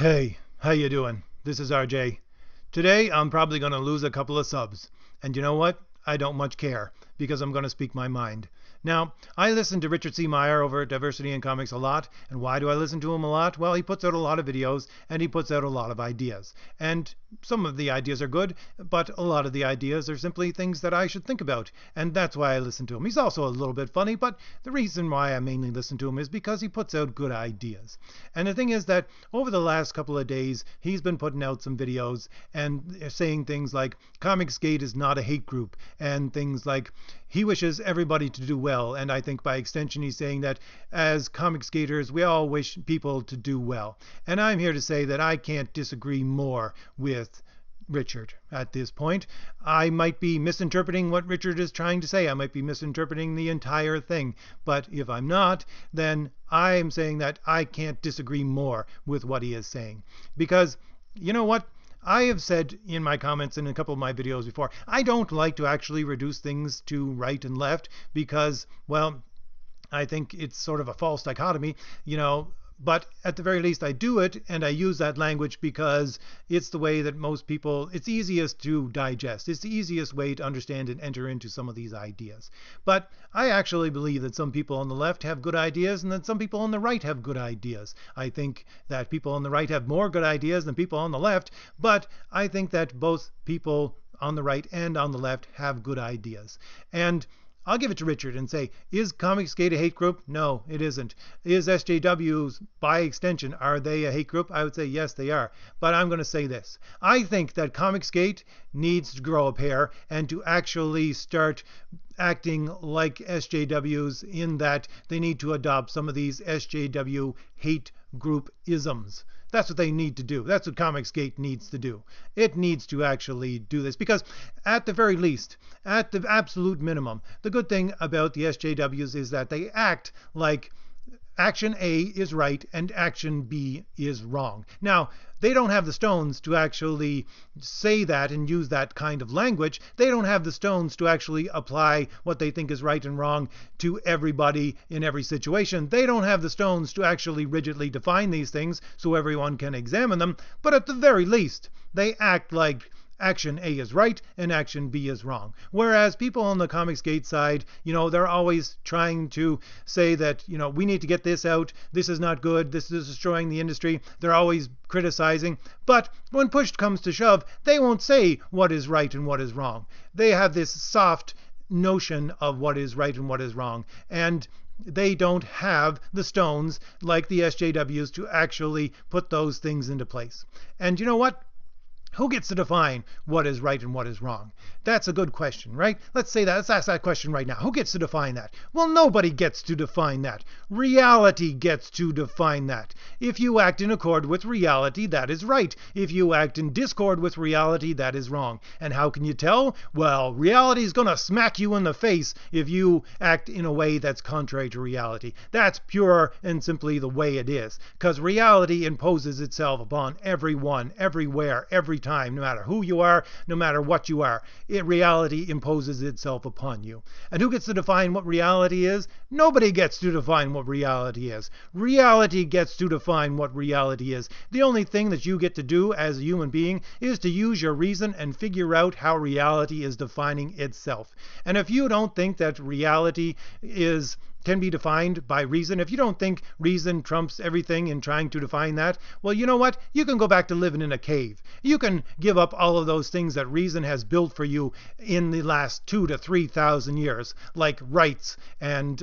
Hey, how you doing? This is RJ. Today I'm probably going to lose a couple of subs. And you know what? I don't much care, because I'm going to speak my mind. Now, I listen to Richard C. Meyer over at Diversity in Comics a lot. And why do I listen to him a lot? Well, he puts out a lot of videos and he puts out a lot of ideas. And some of the ideas are good, but a lot of the ideas are simply things that I should think about. And that's why I listen to him. He's also a little bit funny, but the reason why I mainly listen to him is because he puts out good ideas. And the thing is that over the last couple of days, he's been putting out some videos and saying things like Comicsgate is not a hate group, and things like he wishes everybody to do well. And I think by extension he's saying that as comic skaters we all wish people to do well. And I'm here to say that I can't disagree more with Richard at this point. I might be misinterpreting what Richard is trying to say. I might be misinterpreting the entire thing. But if I'm not, then I'm saying that I can't disagree more with what he is saying. Because you know what? I have said in my comments in a couple of my videos before, I don't like to actually reduce things to right and left because, well, I think it's sort of a false dichotomy, but at the very least I do it, and I use that language because it's the way that most people, it's easiest to digest. It's the easiest way to understand and enter into some of these ideas. But I actually believe that some people on the left have good ideas and that some people on the right have good ideas. I think that people on the right have more good ideas than people on the left, but I think that both people on the right and on the left have good ideas. And I'll give it to Richard and say, is Comicsgate a hate group? No, it isn't. Is SJWs, by extension, are they a hate group? I would say yes, they are. But I'm going to say this. I think that Comicsgate needs to grow a pair and to actually start acting like SJWs, in that they need to adopt some of these SJW hate group isms. That's what they need to do. That's what Comicsgate needs to do. It needs to actually do this because at the very least, at the absolute minimum, the good thing about the SJWs is that they act like action A is right and action B is wrong. Now, they don't have the stones to actually say that and use that kind of language. They don't have the stones to actually apply what they think is right and wrong to everybody in every situation. They don't have the stones to actually rigidly define these things so everyone can examine them. But at the very least, they act like action A is right and action B is wrong. Whereas people on the Comicsgate side, they're always trying to say that, we need to get this out. This is not good. This is destroying the industry. They're always criticizing. But when push comes to shove, they won't say what is right and what is wrong. They have this soft notion of what is right and what is wrong. And they don't have the stones like the SJWs to actually put those things into place. And you know what? Who gets to define what is right and what is wrong? That's a good question, right? Let's say that. Let's ask that question right now. Who gets to define that? Well, nobody gets to define that. Reality gets to define that. If you act in accord with reality, that is right. If you act in discord with reality, that is wrong. And how can you tell? Well, reality is going to smack you in the face if you act in a way that's contrary to reality. That's pure and simply the way it is. Because reality imposes itself upon everyone, everywhere, every time, no matter who you are, no matter what you are. Reality imposes itself upon you. And who gets to define what reality is? Nobody gets to define what reality is. Reality gets to define what reality is. The only thing that you get to do as a human being is to use your reason and figure out how reality is defining itself. And if you don't think that reality can be defined by reason, if you don't think reason trumps everything in trying to define that, well, you know what? You can go back to living in a cave. You can give up all of those things that reason has built for you in the last 2,000 to 3,000 years, like rights and,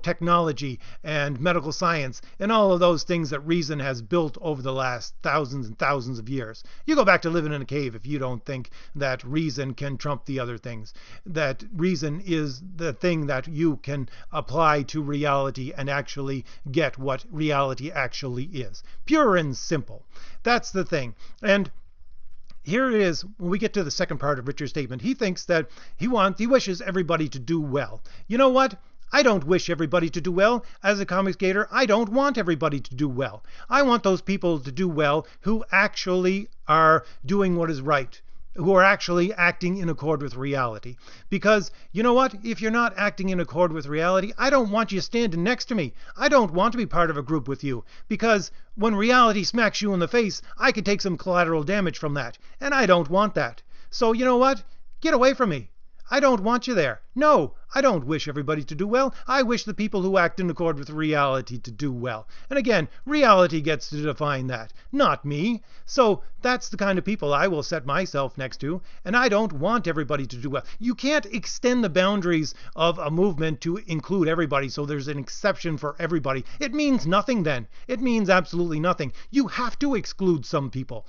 technology and medical science and all of those things that reason has built over the last thousands and thousands of years. You go back to living in a cave if you don't think that reason can trump the other things, that reason is the thing that you can apply to reality and actually get what reality actually is. Pure and simple. That's the thing. And here it is when we get to the second part of Richard's statement. He thinks that he wishes everybody to do well. You know what? I don't wish everybody to do well. As a Comicsgater, I don't want everybody to do well. I want those people to do well who actually are doing what is right. who are actually acting in accord with reality. Because you know what? If you're not acting in accord with reality, I don't want you standing next to me. I don't want to be part of a group with you. Because when reality smacks you in the face, I could take some collateral damage from that. And I don't want that. So you know what? Get away from me. I don't want you there. No, I don't wish everybody to do well. I wish the people who act in accord with reality to do well. And again, reality gets to define that, not me. So that's the kind of people I will set myself next to, and I don't want everybody to do well. You can't extend the boundaries of a movement to include everybody, so there's an exception for everybody. It means nothing then. It means absolutely nothing. You have to exclude some people.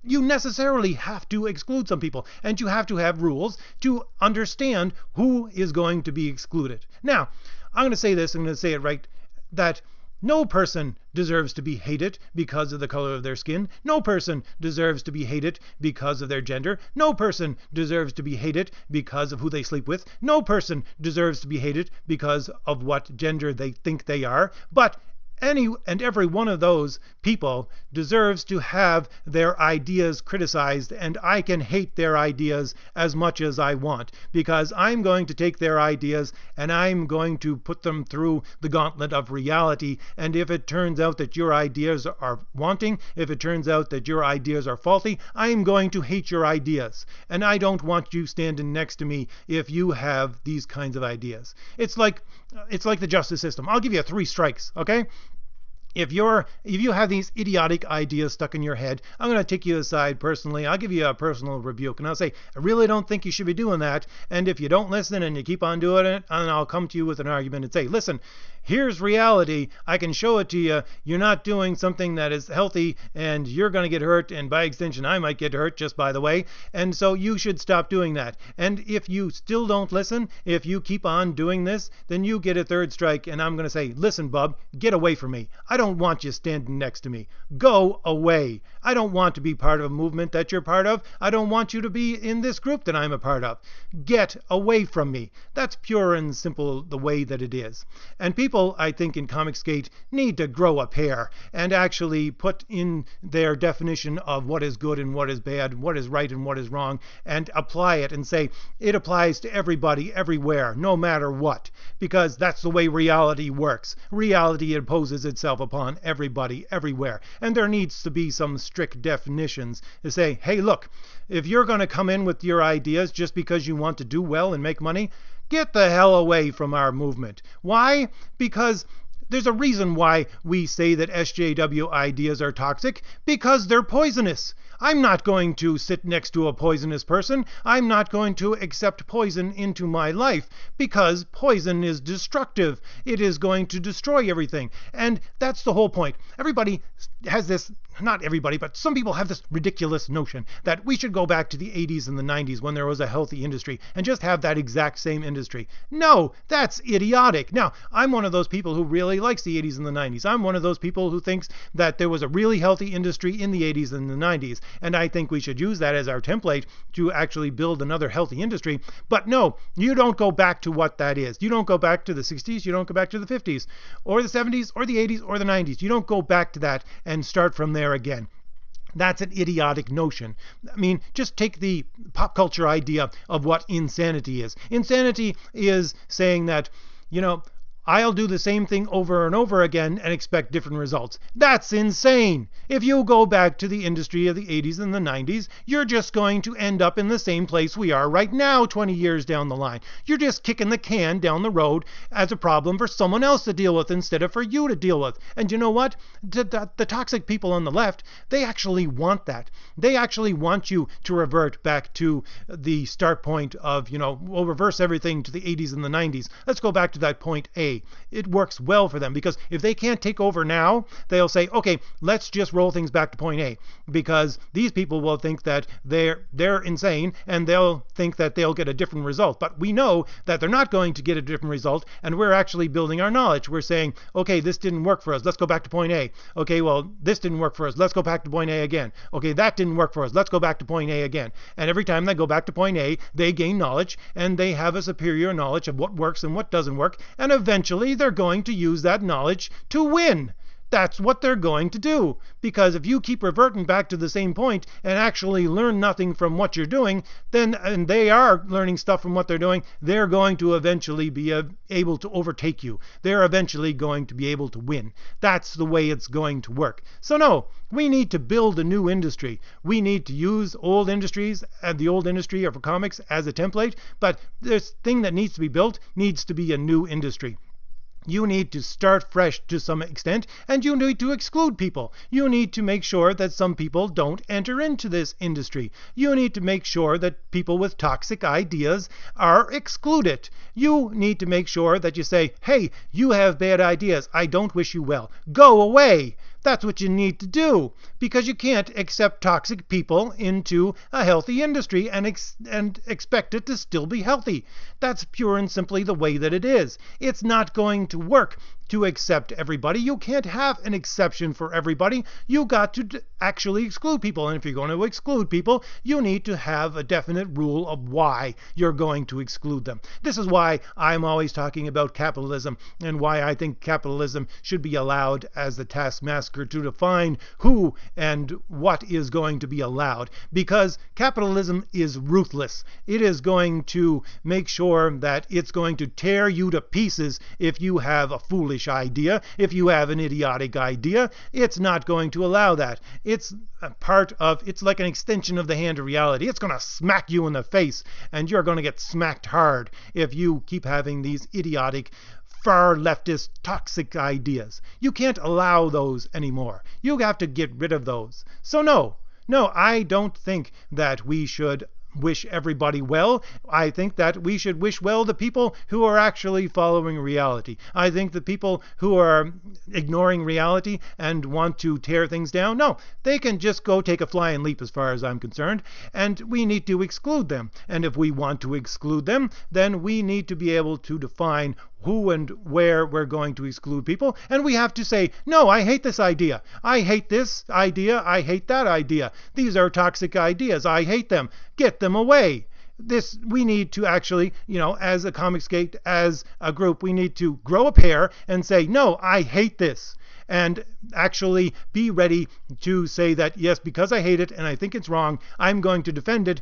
You necessarily have to exclude some people, and you have to have rules to understand who is going to be excluded. Now, I'm going to say this, I'm going to say it right, that no person deserves to be hated because of the color of their skin. No person deserves to be hated because of their gender. No person deserves to be hated because of who they sleep with. No person deserves to be hated because of what gender they think they are. But any and every one of those people deserves to have their ideas criticized, and I can hate their ideas as much as I want, because I'm going to take their ideas and I'm going to put them through the gauntlet of reality. And if it turns out that your ideas are wanting, if it turns out that your ideas are faulty, I'm going to hate your ideas. And I don't want you standing next to me if you have these kinds of ideas. It's like the justice system. I'll give you 3 strikes, okay? If you have these idiotic ideas stuck in your head, I'm going to take you aside personally. I'll give you a personal rebuke, and I'll say, I really don't think you should be doing that. And if you don't listen and you keep on doing it, and I'll come to you with an argument and say, listen, here's reality. I can show it to you. You're not doing something that is healthy, and you're going to get hurt, and by extension, I might get hurt, just by the way. And so you should stop doing that. And if you still don't listen, if you keep on doing this, then you get a 3rd strike, and I'm going to say, listen, bub, get away from me. I don't want you standing next to me. Go away. I don't want to be part of a movement that you're part of. I don't want you to be in this group that I'm a part of. Get away from me. That's pure and simple the way that it is. And people, I think, in Comicsgate need to grow a pair and actually put in their definition of what is good and what is bad, what is right and what is wrong, and apply it and say it applies to everybody, everywhere, no matter what. Because that's the way reality works. Reality imposes itself upon everybody, everywhere. And there needs to be some strict definitions to say, hey, look, if you're going to come in with your ideas just because you want to do well and make money, get the hell away from our movement. Why? Because there's a reason why we say that SJW ideas are toxic, because they're poisonous. I'm not going to sit next to a poisonous person. I'm not going to accept poison into my life, because poison is destructive. It is going to destroy everything. And that's the whole point. Everybody has this, not everybody, but some people have this ridiculous notion that we should go back to the 80s and the 90s when there was a healthy industry and just have that exact same industry. No, that's idiotic. Now, I'm one of those people who really likes the 80s and the 90s. I'm one of those people who thinks that there was a really healthy industry in the 80s and the 90s. And I think we should use that as our template to actually build another healthy industry. But no, you don't go back to what that is. You don't go back to the 60s. You don't go back to the 50s or the 70s or the 80s or the 90s. You don't go back to that and start from there again. That's an idiotic notion. I mean, just take the pop culture idea of what insanity is. Insanity is saying that, you know, I'll do the same thing over and over again and expect different results. That's insane. If you go back to the industry of the 80s and the 90s, you're just going to end up in the same place we are right now 20 years down the line. You're just kicking the can down the road as a problem for someone else to deal with instead of for you to deal with. And you know what? The toxic people on the left, they actually want that. They actually want you to revert back to the start point of, you know, we'll reverse everything to the 80s and the 90s. Let's go back to that point A. It works well for them, because if they can't take over now, they'll say, okay, let's just roll things back to point A, because these people will think that they're insane, and they'll think that they'll get a different result. But we know that they're not going to get a different result, and we're actually building our knowledge. We're saying, okay, this didn't work for us. Let's go back to point A. Okay, well, this didn't work for us. Let's go back to point A again. Okay, that didn't work for us. Let's go back to point A again. And every time they go back to point A, they gain knowledge, and they have a superior knowledge of what works and what doesn't work, and eventually they're going to use that knowledge to win. That's what they're going to do. Because if you keep reverting back to the same point and actually learn nothing from what you're doing, then, and they are learning stuff from what they're doing, they're going to eventually be able to overtake you. They're eventually going to be able to win. That's the way it's going to work. So no, we need to build a new industry. We need to use old industries and the old industry of comics as a template, but this thing that needs to be built needs to be a new industry. You need to start fresh to some extent, and you need to exclude people. You need to make sure that some people don't enter into this industry. You need to make sure that people with toxic ideas are excluded. You need to make sure that you say, hey, you have bad ideas. I don't wish you well. Go away. That's what you need to do, because you can't accept toxic people into a healthy industry and expect it to still be healthy. That's pure and simply the way that it is. It's not going to work to accept everybody. You can't have an exception for everybody. You got to actually exclude people. And if you're going to exclude people, you need to have a definite rule of why you're going to exclude them. This is why I'm always talking about capitalism, and why I think capitalism should be allowed as the taskmaster to define who and what is going to be allowed. Because capitalism is ruthless. It is going to make sure that it's going to tear you to pieces if you have a foolish idea. If you have an idiotic idea, it's not going to allow that. It's a part of, it's like an extension of the hand of reality. It's going to smack you in the face, and you're going to get smacked hard if you keep having these idiotic, far leftist, toxic ideas. You can't allow those anymore. You have to get rid of those. So no, I don't think that we should wish everybody well. I think that we should wish well the people who are actually following reality. I think the people who are ignoring reality and want to tear things down, no, they can just go take a flying leap as far as I'm concerned, and we need to exclude them. And if we want to exclude them, then we need to be able to define who and where we're going to exclude people, and we have to say, no, I hate this idea. I hate this idea. I hate that idea. These are toxic ideas. I hate them. Get them away. We need to actually, as a Comicsgate, as a group, we need to grow a pair and say, no, I hate this. And actually be ready to say that, yes, because I hate it and I think it's wrong, I'm going to defend it.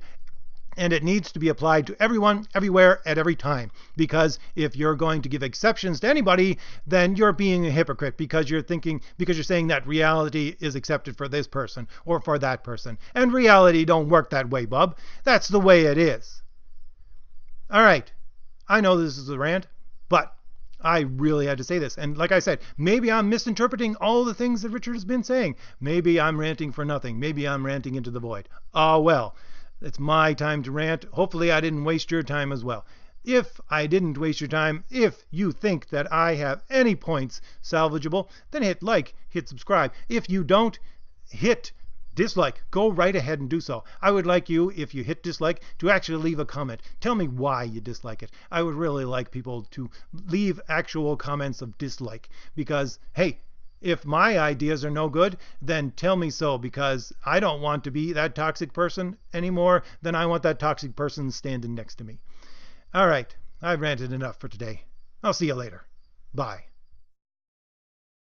And it needs to be applied to everyone, everywhere, at every time. Because if you're going to give exceptions to anybody, then you're being a hypocrite, because you're saying that reality is accepted for this person or for that person. And reality don't work that way, bub. That's the way it is. All right. I know this is a rant, but I really had to say this. And like I said, maybe I'm misinterpreting all the things that Richard has been saying. Maybe I'm ranting for nothing. Maybe I'm ranting into the void. Oh, well. It's my time to rant. Hopefully I didn't waste your time as well. If I didn't waste your time, if you think that I have any points salvageable, then hit like, hit subscribe. If you don't, hit dislike. Go right ahead and do so. I would like you, if you hit dislike, to actually leave a comment. Tell me why you dislike it. I would really like people to leave actual comments of dislike, because, hey, if my ideas are no good, then tell me so, because I don't want to be that toxic person anymore. Then I want that toxic person standing next to me. All right, I've ranted enough for today. I'll see you later. Bye.